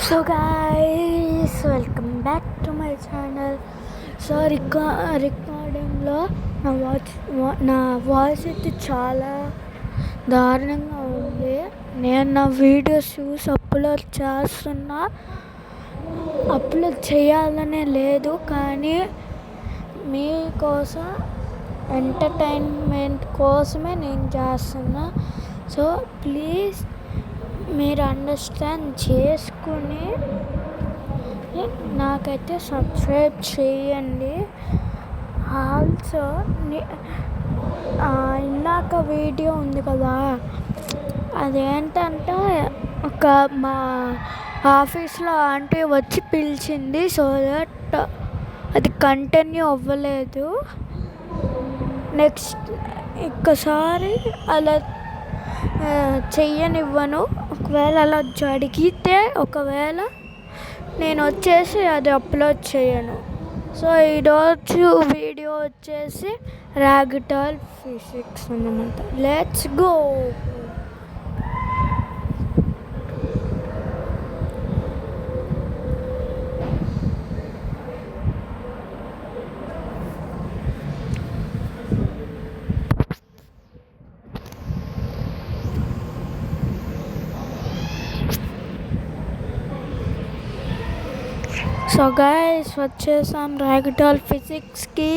So guys, welcome back to my channel. So రికార్డింగ్లో నా voice అయితే చాలా దారుణంగా ఉంది. నేను నా వీడియోస్ చూసి అప్లోడ్ చేస్తున్నా. అప్లోడ్ చేయాలనే లేదు, కానీ మీకోసం ఎంటర్టైన్మెంట్ కోసమే నేను చేస్తున్నా. సో ప్లీజ్ మీరు అండర్స్టాండ్ చేసుకుని నాకైతే సబ్స్క్రైబ్ చేయండి. ఆల్సో ఇందాక వీడియో ఉంది కదా, అదేంటంటే మా ఆఫీస్లో ఆంటీ వచ్చి పిలిచింది. సో దట్ అది కంటిన్యూ అవ్వలేదు. నెక్స్ట్ ఒక్కసారి అలా చెయ్యనివ్వను. ఒకవేళ అలా జరిగితే నేను వచ్చేసి అది అప్లోడ్ చేయను. సో ఈరోజు వీడియో వచ్చేసి రాగ్డాల్ ఫిజిక్స్ అన్నమాట. Let's go. సో గైస్, వచ్చేసాం రాగ్డాల్ ఫిజిక్స్కి.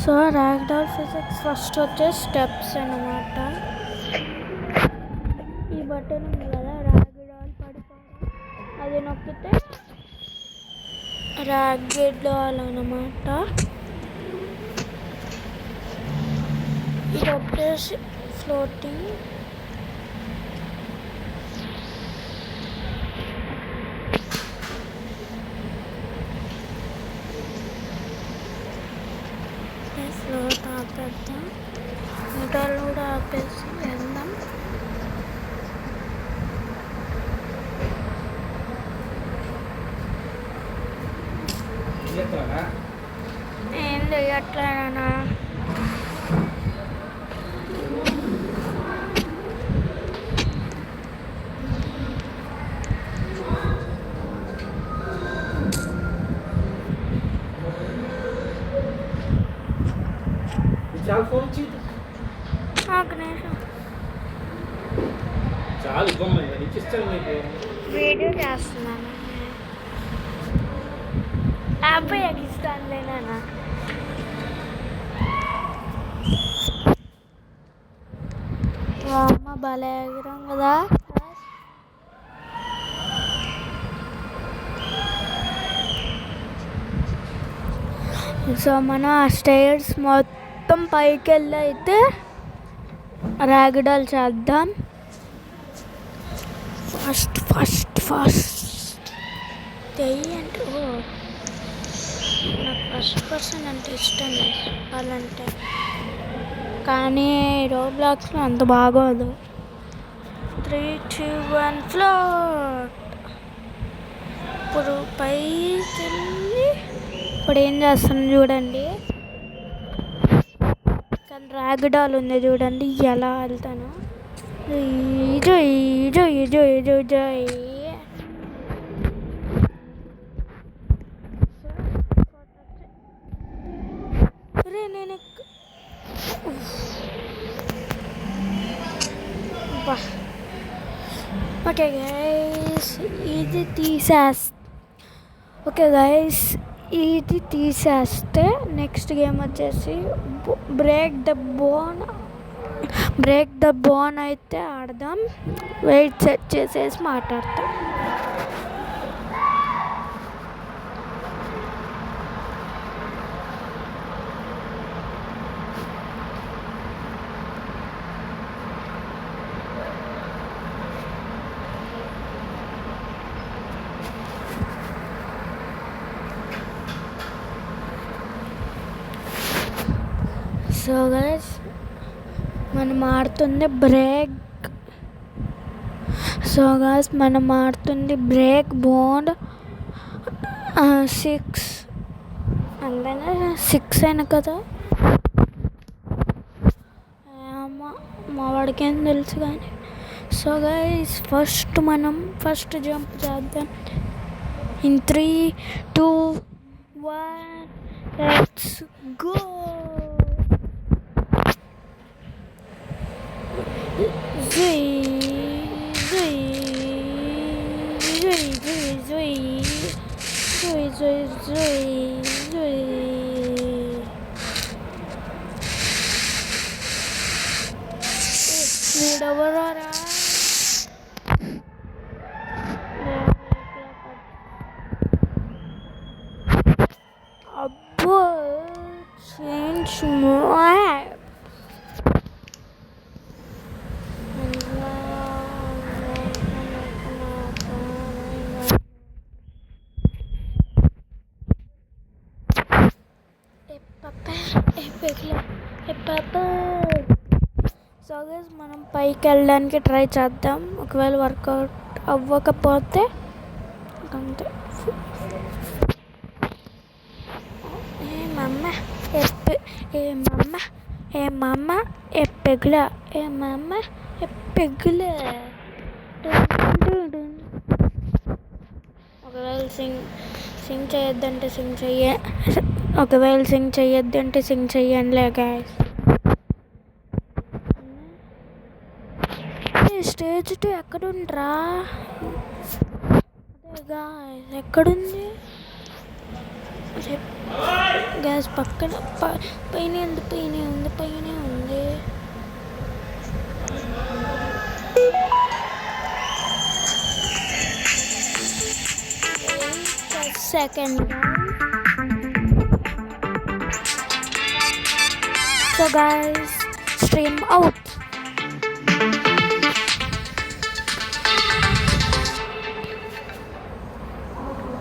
సో రాగ్డాల్ ఫిజిక్స్ ఫస్ట్ వచ్చే స్టెప్స్ అన్నమాట. ఈ బటన్ ఉంది కదా, రాగ్డాల్ పడిపోవడం, అది నొక్కితే రాగ్డాల్ అన్నమాట. ఇది వచ్చేసి ఫ్లోటింగ్. ఫ్లోట్ ఆపేద్దాం, మీటర్లు కూడా ఆపేసి వెళ్దాం. ఏం చేయట్లేనా? వీడియో చేస్తున్నాను. అబ్బాయి ఎక్కిస్తానులేనా? అమ్మ భలే ఎగిరాం కదా. సో మనం ఆ స్టైర్స్ మొత్తం పైకి వెళ్ళి అయితే రాగ్డాల్ చేద్దాం. ఫస్ట్ తెయ్యంటే నాకు ఫస్ట్ పర్సన్ అంటే ఇష్టం లేదు చెప్పాలంటే, కానీ రోబ్లాక్స్లో అంత బాగోదు. 3, 2, 1 ఫ్లోట్. ఇప్పుడు పైకి వెళ్ళి ఇప్పుడు ఏం చేస్తాను చూడండి. కానీ రాగ్డాల్ ఉంది చూడండి ఎలా వెళ్తాను. జై నేను ఓకే గైస్, ఇది తీసేస్తే నెక్స్ట్ గేమ్ వచ్చేసి బ్రేక్ ద బోన్ అయితే ఆడదాం. వెయిట్ సెట్ చేసేసి మాట్లాడతాం. సో గైస్ మనం ఆడుతుంది బ్రేక్. సో గైస్ మనం ఆడుతుంది బ్రేక్ బాండ్ 6 అంతేనా, 6 అయినా కదా. మా వాడికి ఏం తెలుసు కానీ. సో గైస్ ఫస్ట్ జంప్ చేద్దాం. In 3, 2, 1 let's go. వీడెవరారా? అబ్బో చేంజ్ మ్యాప్. సో గైస్ మనం పైకి వెళ్ళడానికి ట్రై చేద్దాం. ఒకవేళ వర్కౌట్ అవ్వకపోతే అంతే. ఒకవేళ సింగ్ చేయొద్దంటే సింగ్ చెయ్యండిలే గాయస్. స్టేజ్ 2 ఎక్కడుండ్రా? అదే గాయస్ ఎక్కడుంది గ్యాస్ పక్కన పైన ఉంది. Second. So guys, stream out.